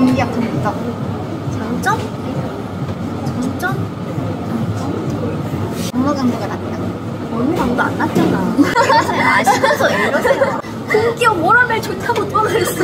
공기약 장점. 장점? 장점? 업무 강도가 낮다. 어느 정도 안 났잖아. 아시면서 이러세요. 공기업 모라벨 좋다고 누가 그랬어?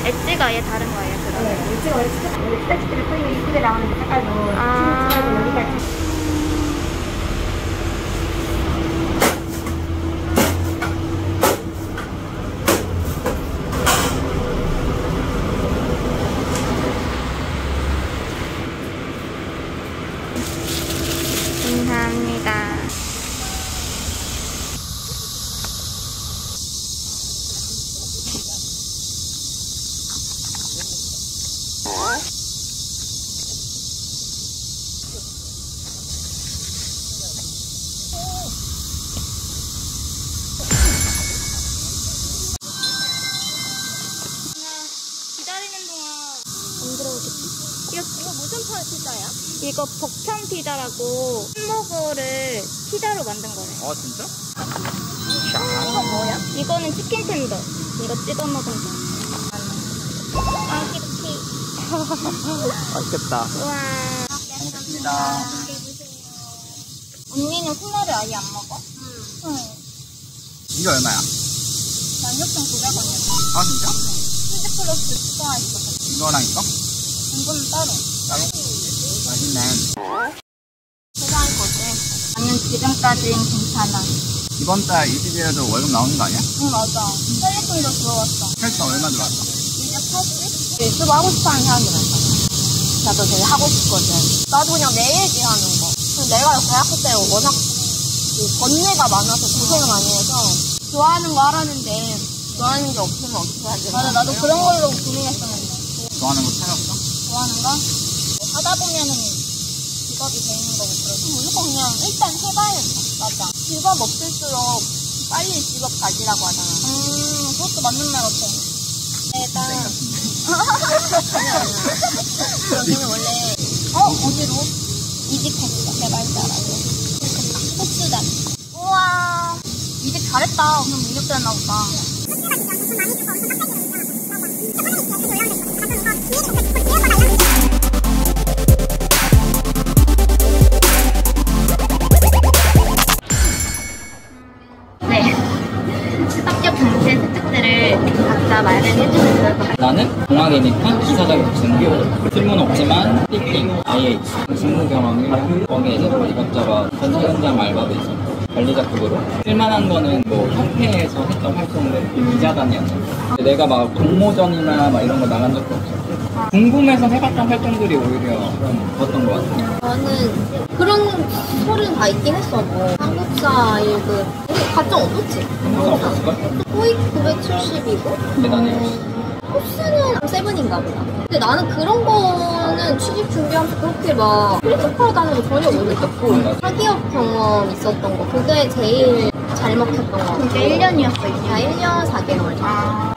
엣지가 아예 다른 거예요, 그러면? 네, 엣지가 원래 스타치들을 뿌리면 이쁘게 나오는 색깔도 여기까지. 감사합니다. 기다리는 동안 안 들어오겠지? 이거 무슨 피자야? 이거 벅찬 피자라고 햄버거를 피자로 만든 거래. 아 진짜? 이거 뭐야? 이거는 치킨 텐더. 이거 찍어 먹으면 돼. 아기키. 맛있겠다. 우와. 잘 먹겠습니다. 언니는 콩나물 아예 안 먹어? 응. 이게 얼마야? 난 6,900원이야. 아 진짜? 치즈 플러스 추가했어. 이거랑 이거? 이거는 따로. 따로? 맛있네. 세상이 거지? 아니면 지금까지는 괜찮아. 이번 달 이티비에도 월급 나오는 거 아니야? 응, 맞아. 셀리콘도 들어왔어. 헬스 얼마 들어왔어? 280? 유튜브 하고 싶어 하는 사람들 많잖아. 나도 되게 하고 싶거든. 나도 그냥 내 얘기하는 거. 내가 대학교 때 워낙 번뇌가 많아서 고생을 많이 해서 좋아하는 거 하라는데 좋아하는 게 없으면 어떻게 하지? 맞아, 나도 그런 걸로 고민했었는데. 좋아하는 거 찾았어? 좋아하는 거? 뭐 하다 보면은 직업이 되는 거고 그래서 무조건 그냥 일단 해봐야 돼. 맞아. 직업 없을수록 빨리 직업 가지라고 하잖아. 그것도 맞는 말 같아. 일단 아니야. 여기는 원래 어디로? 이직했어. 개발자라고. 포스단. 우와. 이직 잘했다. 그럼 능력자였나 보다. 네. 합격 당시의 특징들을 각자 말을 해주면 좋을 것 같아요. 나는 공학이니까 기사 자격증, 실무는 없지만 피팅, IH, 직무 경험이 거기에서 뭐 이것저것 현장 알바도 있었고 관리자 급으로 쓸만한 거는 뭐 협회에서 했던 활동들 기자단이었어. 내가 막 공모전이나 막 이런 거 나간 적도 없어. 궁금해서 해봤던 활동들이 오히려 좀 좋았던 것 같아. 저는 그런 소리는 다 있긴 했어. 뭐 한국사 1급 가점 어떻지? 한국사 없었을걸? 토익 970이고 대단해. 코스는 7인가 보다. 근데 나는 그런 거는 취직 준비하면서 그렇게 막 크리티컬하다는 거 전혀 못 느꼈고 사기업 경험 있었던 거 그게 제일 잘 먹혔던 거 같아. 그게 1년이었어. 다 1년 4개월.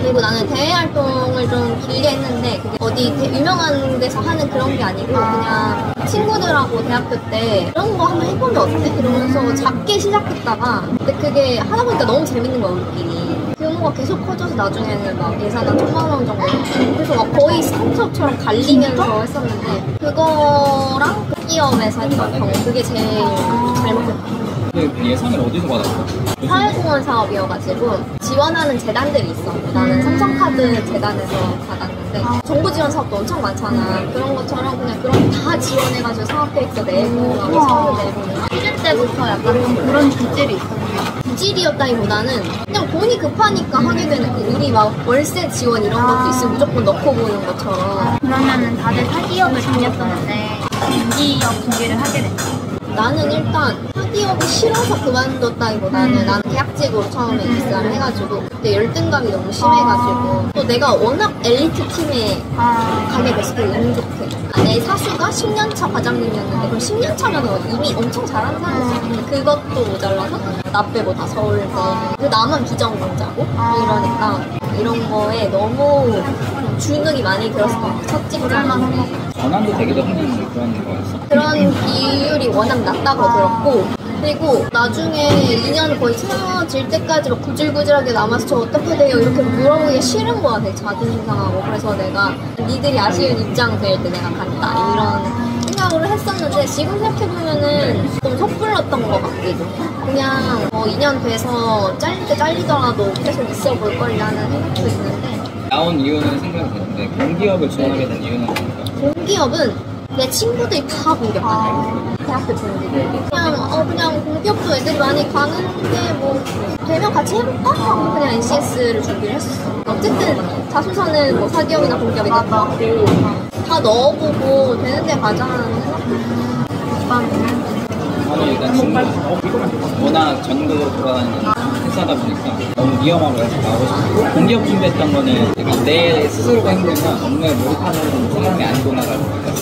그리고 나는 대외 활동을 좀 길게 했는데 그게 어디 유명한 데서 하는 그런 게 아니고 그냥 친구들하고 대학교 때 그런 거 한번 해보면 어때? 이러면서 작게 시작했다가 근데 그게 하다 보니까 너무 재밌는 거야 우리끼리. 규모가 계속 커져서 나중에는 막 예산 한 1,000만 원 정도 그래서 막 거의 스타트업처럼 갈리면서 했었는데 그거랑 그 기업에서 했던 경우 그게 제일 잘 먹혔다. 근데 예산을 어디서 받았어? 사회공헌 사업이어가지고 지원하는 재단들이 있어. 나는 삼성카드 재단에서 받았는데 정부 지원 사업도 엄청 많잖아. 그런 것처럼 그냥 그런 거 다 지원해가지고 사업계획서 내고 서류 내고 시즌 때부터 약간 좀 그런 기질이 있었는데 기질이었다기보다는 그냥 돈이 급하니까 하게 되는 그 우리 막 월세 지원 이런 것도 있으면 무조건 넣고 보는 것처럼. 그러면은 다들 사기업을 준비했었는데 공기업 준비를 하게 됐지. 나는 일단 사기업이 싫어서 그만뒀다기보다는 나는 계약직으로 처음에 입사를 해가지고 그때 열등감이 너무 심해가지고 또 내가 워낙 엘리트 팀에 가게 됐을 때 너무 좋게 내 사수가 10년차 과장님이었는데 그럼 10년차면 이미 엄청 잘하는 사람이지 그것도 모자라서 나 빼고 다 서울대 나만 비전공자고 이러니까 이런 거에 너무 주눅이 많이 들었을 것 같아. 첫 직장만 하고 전환도 되기도 하는 그런 거였어? 그런 비율이 워낙 낮다고 들었고 그리고 나중에 2년 거의 채워질 때까지 막 구질구질하게 남아서 저 어떻게 돼요? 이렇게 물어보기 싫은 거야. 되게 자존심 상하고 그래서 내가 니들이 아쉬운 입장 될 때 내가 간다 이런 생각을 했었는데 지금 생각해보면은 좀 섣불렀던 것 같기도 해. 그냥 2년 돼서 잘릴 때 잘리더라도 계속 있어 볼 걸라는 생각도 있는데 나온 이유는 생각이 되는데 공기업을 지원하게 된 이유는 뭘까? 공기업은 내 친구들이 다 공기업 대학교 친구들이 그냥 공기업도 애들이 많이 가는데 뭐 되면 같이 해볼까? 하고 그냥 NCS를 준비를 했었어. 어쨌든 자소서는 뭐 사기업이나 공기업이 다 넣고 다 넣어보고 되는데 가자는 생각. 저는 일단 친구 워낙 전국으로 돌아다니는 회사다 보니까 너무 위험하고 해서 나오고 싶고 공기업 준비했던 거는 약간 내 스스로가 힘들면 업무에 몰입하는 상황이 안 돌아가니까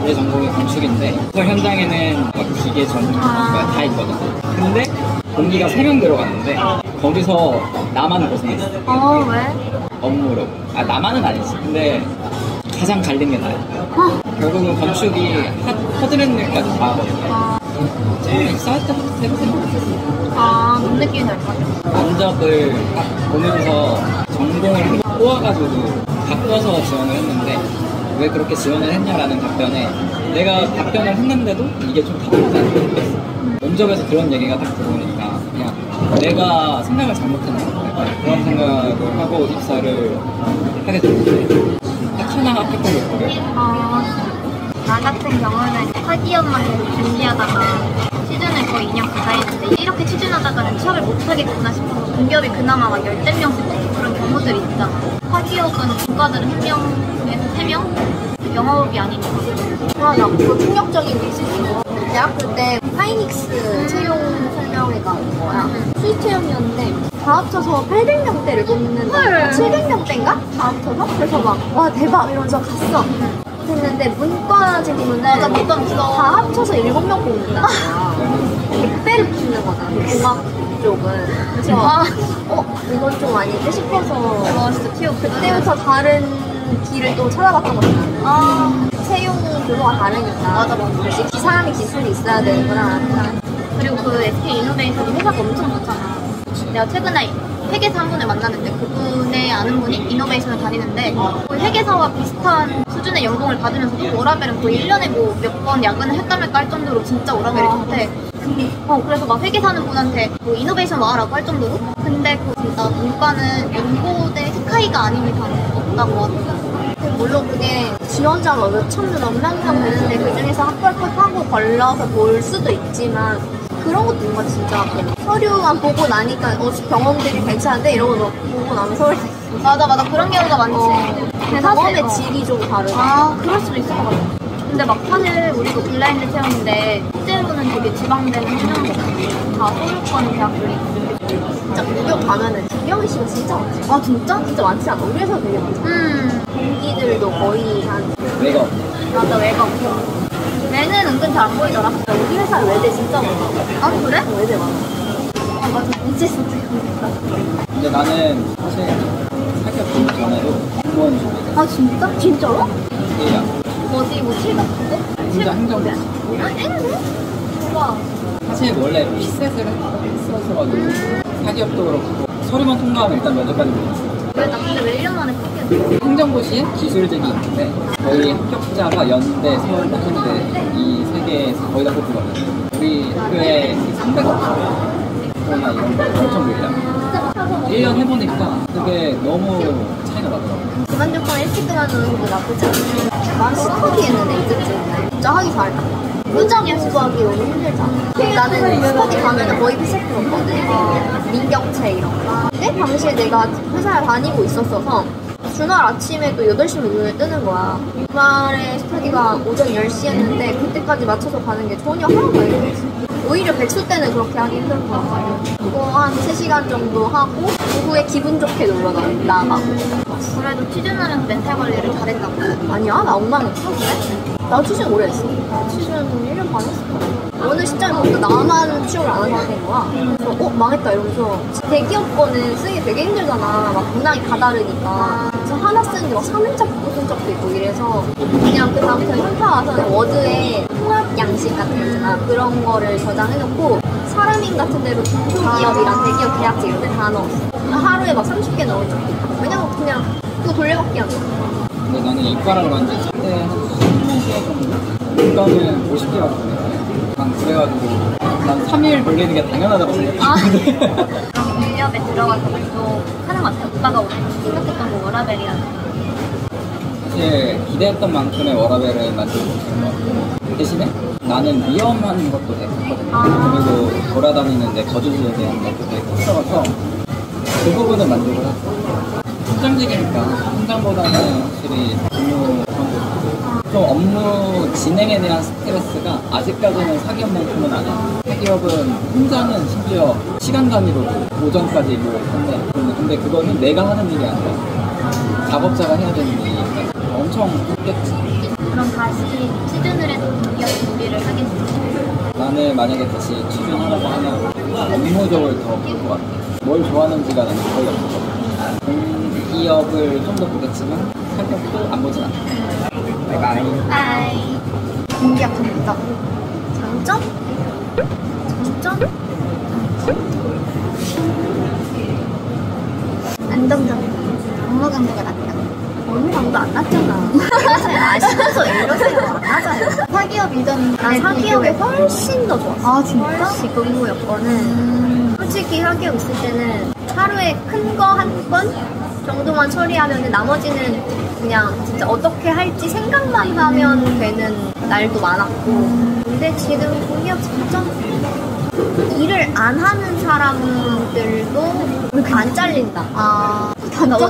내 전공이 건축인데 그 현장에는 막 기계 전문가가 다 있거든. 근데 공기가 3명 들어갔는데 거기서 나만 고생했어. 왜? 업무로. 나만은 아니지. 근데 가장 갈린 게 나야. 결국은 건축이 허드렛 일까지 다 하거든. 처음에 입사할 때부터 새로 생각했어. 뭔 느낌이 날까? 면접을 딱 보면서 전공을 꼬아가지고 바꿔서 지원을 했는데 왜 그렇게 지원을 했냐라는 답변에 내가 답변을 했는데도 이게 좀 답답하지 않게 느꼈어. 면접에서 그런 얘기가 딱 들어오니까 그냥 내가 생각을 잘못했나? 약간 그런 생각을 하고 입사를 하게 됐는데 딱 하나 합격했거든. 나 같은 경우는 사기업만 계속 준비하다가 취준을 거의 2년 가까이 했는데 이렇게 취준하다가는 취업을 못하겠구나 싶어서 공기업이 그나마 막 10명씩 뽑고 그런 경우들이 있잖아. 사기업은 국가들은 1명에서 3명? 영업이 아니니까. 맞아. 그거 충격적인 게 있었어. 대학교 때 하이닉스 채용 설명회가 온 거야. 수입 채용이었는데 다 합쳐서 800명대를 뽑는다. 700명대인가? 다 합쳐서? 그래서 막 와 대박 이러면서 갔어. 했는데 문과직이면 맞아, 문과 없어. 다 합쳐서 7명 뽑는다. 100배를 뽑는 거잖아. 공학 쪽은. 그래서 이건 좀 아닌데 싶어서 진짜 취업 그때부터 다른 길을 또 찾아봤던 것 같아. 채용 규모가 다르니까. 맞아. 역시 사람이 기술이 있어야 되는구나. 그리고 그 SK 이노베이션이 회사가 엄청 좋잖아. 내가 최근에 회계사 한 분을 만났는데 그분의 아는 분이 이노베이션을 다니는데 거의 회계사와 비슷한 수준의 연봉을 받으면서도 워라벨은 거의 1년에 뭐 몇 번 야근을 했다면 깔 정도로 진짜 워라벨이 좋대. 그래서 막 회계사는 분한테 뭐 이노베이션 와라고 할 정도로. 근데 그 진짜 문과는 연고대 스카이가 아닌 이상 없다고 하더라고. 물론 그게 지원자가 몇천 명, 몇만 명 되는데 그 중에서 합격하고 걸러서 볼 수도 있지만 그런 것도 뭔가 진짜 서류만 보고 나니까 경험들이 괜찮은데 이러고 막 보고 나면 서울대 맞아 그런 경우가 많지. 근데 경험의 질이 좀 다르다. 그럴 수도 있을 것 같아. 근데 막 사실 우리도 블라인드 채용인데 실제로는 되게 지방대는 채용이 없고 다 소유권 대학들이 진짜 공격 가면은 김경희 씨가 진짜 많지. 진짜? 진짜 많지 않아? 우리 회사 되게 많잖아. 동기들도 거의 한 내가 맞아 외가 없어. 외는 은근 잘 안 보이더라. 우리 회사 외대 진짜 많아. 그래? 외대 많아. 맞아 진짜 진짜. 근데 나는 사실 사기업 준비 전에도 공무원 준비를 진짜? 진짜로? 해야 어디 뭐 실같은데? 진짜 행정고 대박. 사실 원래 피셋을 했었어가지고 사기업도 그렇고 서류만 통과하면 일단 면접까지 보냈어. 나 근데 왜 1년 만에 뽑겠어? 행정고시에 기술직이 있는데 거의 합격자가 연대, 서울대, 한대 이 세 개에서 거의 다 뽑히거든. 우리 학교에 300억 거나 이런 거 엄청 밀려. 1년 해보니까 그게 너무 차이가 나더라고. 그만둘 거면 일찍 그만두는 것도 나쁘지 않아. 난 스터디 했는데 이때쯤에 진짜 하기 잘했다. 현장 공부하기 너무 힘들잖아. 나는 스터디 가면 거의 피셋 풀었거든. 민경채 이런 거. 근데 당시에 내가 회사를 다니고 있었어서 주말 아침에 또 8시면 눈을 뜨는 거야. 주말에 스터디가 오전 10시였는데 그때까지 맞춰서 가는 게 전혀 하나도 안 힘들었어. 오히려 백수 때는 그렇게 하기 힘든 것 같아요. 그거 한 3시간 정도 하고 오후에 기분 좋게 놀러 나가고. 그래도 취준하면서 멘탈 관리를 잘했다고. 아니야, 나 엉망했어. 그래? 나 취준 오래 했어. 취준 1년 반 했어. 어느 시점에 보니까 나만 취업을 안 한 상태인 거야. 그래서 망했다 이러면서 대기업 거는 쓰기 되게 힘들잖아. 막 문항이 다 다르니까. 그래서 하나 쓰는데 막 3일째 붙은 적도 있고 이래서 그냥 그 다음부터 현타 와서는 워드에 통합 양식 같은 거 있잖아. 그런 거를 저장해놓고 사람인 같은 데로 중소기업이랑 대기업 계약직 이런 데 다 넣었어. 하루에 막 30개 넣을 적도 있고. 왜냐면 그냥 그거 돌려받기 하는 거야. 근데 나는 이과라고 그런지 최대 한 3개 정도? 이과는 50개 같은데 난 그래가지고 난 3일 돌리는 게 당연하다고 생각했는데 그럼 공기업에 들어가서 또 하는 것 같아요. 오빠가 생각했던 거 워라벨이라는. 사실 기대했던 만큼의 워라벨은 만들지 못한 것 같고 대신에 나는 위험한 것도 되게 컸거든. 그리고 돌아다니는 내 거주지에 대한 것도 되게 컸어서 그 부분은 만족을 했어. 현장직이니까 현장보다는 확실히 근무 좀 업무 진행에 대한 스트레스가 아직까지는 사기업만큼은 아니야. 사기업은 현장은 심지어 시간 단위로 오전까지 일을 했는데 근데 그거는 내가 하는 일이 아니라 작업자가 해야 되는 일이니까 엄청 힘들겠지. 그럼 다시 취준을 해도 공기업 준비를 하겠지. 나는 만약에 다시 취준하라고 하면 업무적으로 더 볼 것 같아. 뭘 좋아하는지가 나는 거의 없거든. 공기업을 좀 더 보겠지만 사기업도 안 보진 않아. 바이바이. 하이. 공기업 장점. 장점? 장점? 안정적이다. 업무 강도가 낮다. 어느 정도 안 났잖아. 아시면서 이러세요. 안 맞아요. 사기업 이전 난 사기업이 훨씬 더 좋았어. 아 진짜? 훨씬 근무 여건은 솔직히 사기업 있을 때는 하루에 큰 거 한 번 정도만 처리하면 나머지는 그냥 진짜 어떻게 할지 생각만 하면 되는 날도 많았고 근데 지금 공기업 장점 일을 안 하는 사람들도 안 잘린다.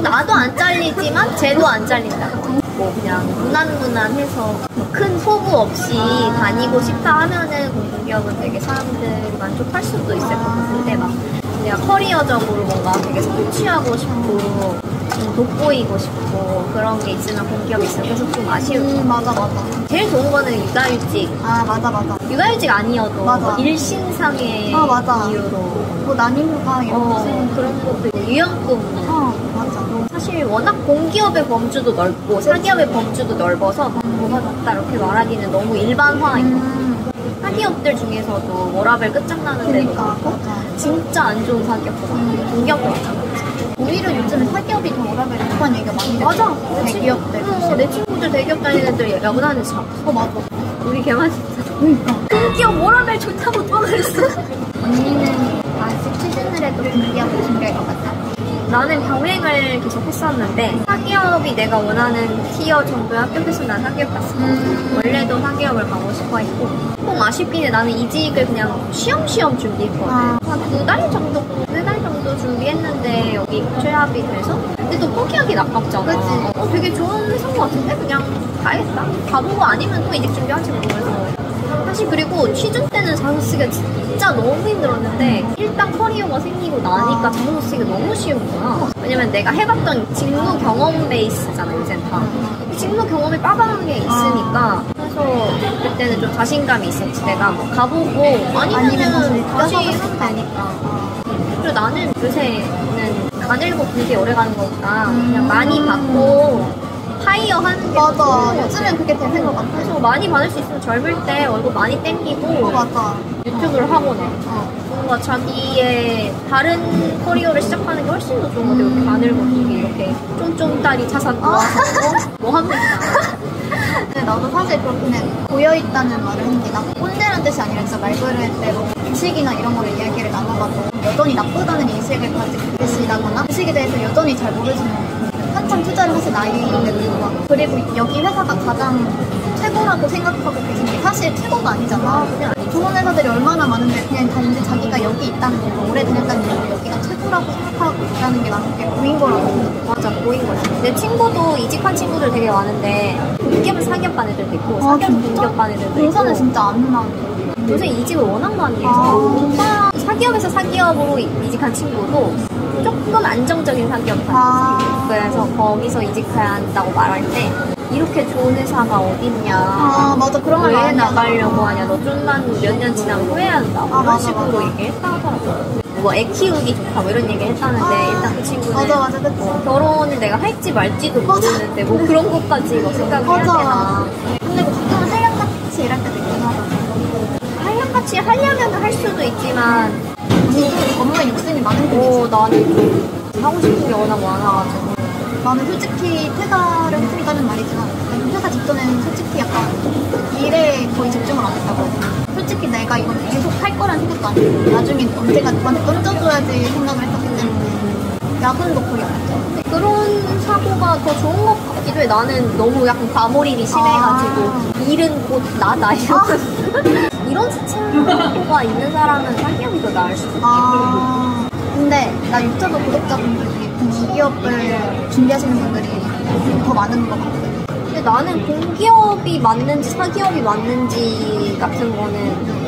나도 안 잘리지만 쟤도 안 잘린다. 뭐 그냥 무난무난해서 큰 소부 없이 다니고 싶다 하면은 공기업은 되게 사람들이 만족할 수도 있을 것 같은데 막 내가 커리어적으로 뭔가 되게 성취하고 싶고 좀 돋보이고 싶고 그런 게 있으면 공기업이 있으면 계속 좀 아쉬울 것 같아. 맞아. 제일 좋은 거는 육아휴직. 아 맞아. 육아휴직 아니어도 맞아. 일신상의 맞아. 이유로 뭐 난임휴가 이런 거. 그런 것도 있고 유연근. 맞아. 사실 워낙 공기업의 범주도 넓고 사기업의 범주도 넓어서 뭐가 낫다 이렇게 말하기는 너무 일반화인 것 같아요. 사기업들 중에서도 워라벨 끝장나는 데도 그러니까, 많고 맞아. 진짜 안 좋은 사기업도 많고 공기업도 마찬가지. 오히려 요즘에 사기업이 더 워라벨에 높은 얘기가 많이 돼. 맞아. 대기업들. 내 친구들 대기업 다니는 애들 야근하는 차. 맞아. 우리 걔만 진짜. 그러니까. 공기업 워라벨 좋다고 또 그랬어. 언니는 아직 취준을 해도 공기업을 준비할 것 같아. 나는 병행을 계속 했었는데 사기업이 내가 원하는 티어 정도의 학교에서 난 사기업 갔어. 원래도 사기업을 가고 싶어 했고 좀 아쉽긴 해. 나는 이직을 그냥 쉬엄쉬엄 준비했거든. 한 2달 정도, 3달 정도 준비했는데 여기 최합이 돼서 근데 또 포기하기 아깝잖아. 그치. 되게 좋은 회사인 것 같은데 그냥 가야겠다. 가보고 아니면 또 이직 준비하지 뭐. 그래서 사실 그리고 취준 때는 자소 쓰기가 진짜 너무 힘들었는데 일단 커리어가 생기고 나니까 자소 쓰기가 너무 쉬운 거야. 왜냐면 내가 해봤던 직무 경험 베이스잖아 요새는 다. 직무 경험이 빠방한 게 있으니까 그래서 그때는 좀 자신감이 있었지. 내가 뭐 가보고 아니면은 다시 하면 되니까. 그리고 나는 요새는 가늘고 길게 오래 가는 거니까 그냥 많이 받고 하이어 하는 게 맞아. 요즘엔 그게 대세인 것 같아. 그래서 많이 받을 수 있으면 젊을 때 얼굴 많이 땡기고 맞아. 유튜브를 하거나 뭔가 자기의 다른 커리어를 시작하는 게 훨씬 더 좋은 것 같아요. 이렇게 가늘고 길게 이렇게 쫌쫌따리 자산 모아서 뭐 합니까? 근데 나도 사실 그렇긴 해. 고여있다는 말을 했는데 나 꼰대라는 뜻이 아니라 진짜 말 걸을 때 뭐 주식이나 이런 거를 이야기를 나눠봐도 여전히 나쁘다는 인식을 가지고 계시다거나 주식에 대해서 여전히 잘 모르시는 한참 투자를 하실 나이인데도 불구하고 그리고 여기 회사가 가장 최고라고 생각하고 계신 게 사실 최고가 아니잖아. 그냥 좋은 회사들이 얼마나 많은데 그냥 단지 자기가 여기 있다는 거고 오래 다녔다는 거고 여기가 최고 친구라고 생각하고 있다는 게 나는 꽤 보인 거라고. 맞아, 보인 거야. 내 친구도 이직한 친구들 되게 많은데 공기업은 사기업반 애들도 있고 아, 사기업은 진짜? 공기업반 애들도 있고 요새는 진짜 안 나는데. 요새 이직을 워낙 많이 해서 아. 오빠 사기업에서 사기업으로 이직한 친구도 조금 안정적인 사기업반 아. 그래서 거기서 이직해야 한다고 말할 때 이렇게 좋은 회사가 어딨냐 아, 맞아. 그런 말 왜 많이 나가려고 하냐 너 좀만 몇 년 지나면 후회한다 아, 이런 맞아, 식으로 맞아. 얘기했다 하더라고 뭐 애 키우기 좋다 뭐 이런 얘기 했다는데 아. 일단 그 친구는 맞아, 그치. 결혼을 내가 할지 말지도 맞아. 모르는데 뭐 그런 것까지 뭐 생각을 해야 맞아. 되나 근데 뭐 가끔은 한량같이 일할 때도 있긴 하잖아. 한량같이 하려면 할 수도 있지만 업무에 욕심이 많은 편이지. 나는 좀 하고 싶은 게 워낙 많아가지고 나는 솔직히 퇴사를 했으니까는 말이지만 퇴사 직전에는 솔직히 약간 일에 거의 집중을 안 했다고. 솔직히 내가 이걸 계속 할 거란 생각도 아니고 나중에 언젠가 누구한테 던져줘야지 생각을 했었기 때문에 야근도 거의 안 했죠. 그런 사고가 더 좋은 것 같기도 해. 나는 너무 약간 과몰입이 심해가지고 일은 곧 나다 이런 사고가 있는 사람은 사기업이 더 나을 수도 있고 근데 나 유튜브 구독자분들 중에 공기업을 준비하시는 분들이 더 많은 것 같아. 근데 나는 공기업이 맞는지 사기업이 맞는지 같은 거는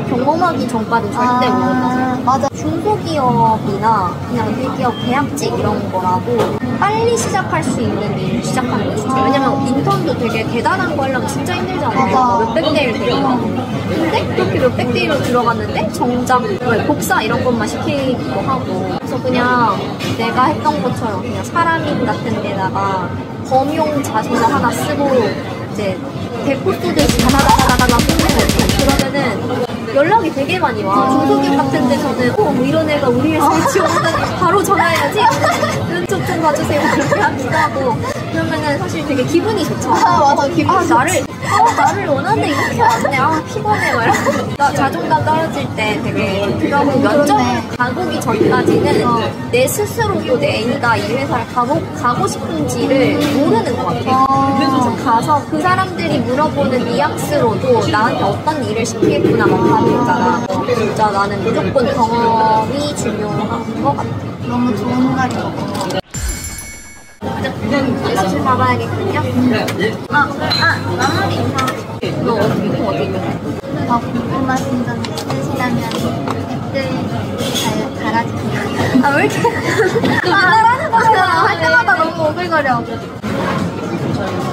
경험하기 전까지는 절대 모른다. 맞아. 중소기업이나 그냥 대기업 계약직 이런 거라고 빨리 시작할 수 있는 일을 시작하는 게 좋죠. 왜냐면 인턴도 되게 대단한 거 하려면 진짜 힘들잖아요. 맞아. 몇백 대 1 되고. 근데 그렇게 몇백 대 1로 들어갔는데 정작 복사 이런 것만 시키기도 하고. 그래서 그냥 내가 했던 것처럼 그냥 사람인 같은 데다가 범용 자소서 하나 쓰고 이제 대포 쏘듯이 다다다다다다 쓰는 거지. 그러면은 연락이 되게 많이 와. 중소기업 같은 데서는 뭐 이런 애가 우리 회사에 지원하다니 바로 전화해야지. 면접 좀 봐주세요. 그렇게 하기도 하고. 그러면은 사실 되게 기분이 좋잖아. 맞아. 기분이 나를 원하는데 이렇게 왔네. 피곤해. 막 이러면서. 나 자존감 떨어질 때 되게 좋기도 하고 면접 가보기 전까지는 내 스스로도 내가 이 회사를 가고 싶은지를 모르는 것 같아. 그래서 가서 그 사람들이 물어보는 뉘앙스로도 나한테 어떤 일을 시키겠구나 막 다르잖아. 진짜 나는 무조건 경험이 중요한 것 같아. 너무 좋은 말인 것 같아. 수술 받아야겠군요. 마무리 인사. 너 어디 있는데? 더 궁금하신 점 있으시다면 댓글 달아주세요. 왜 이렇게 맨날 하는 거야? 할 때마다 너무 오글거려. 오.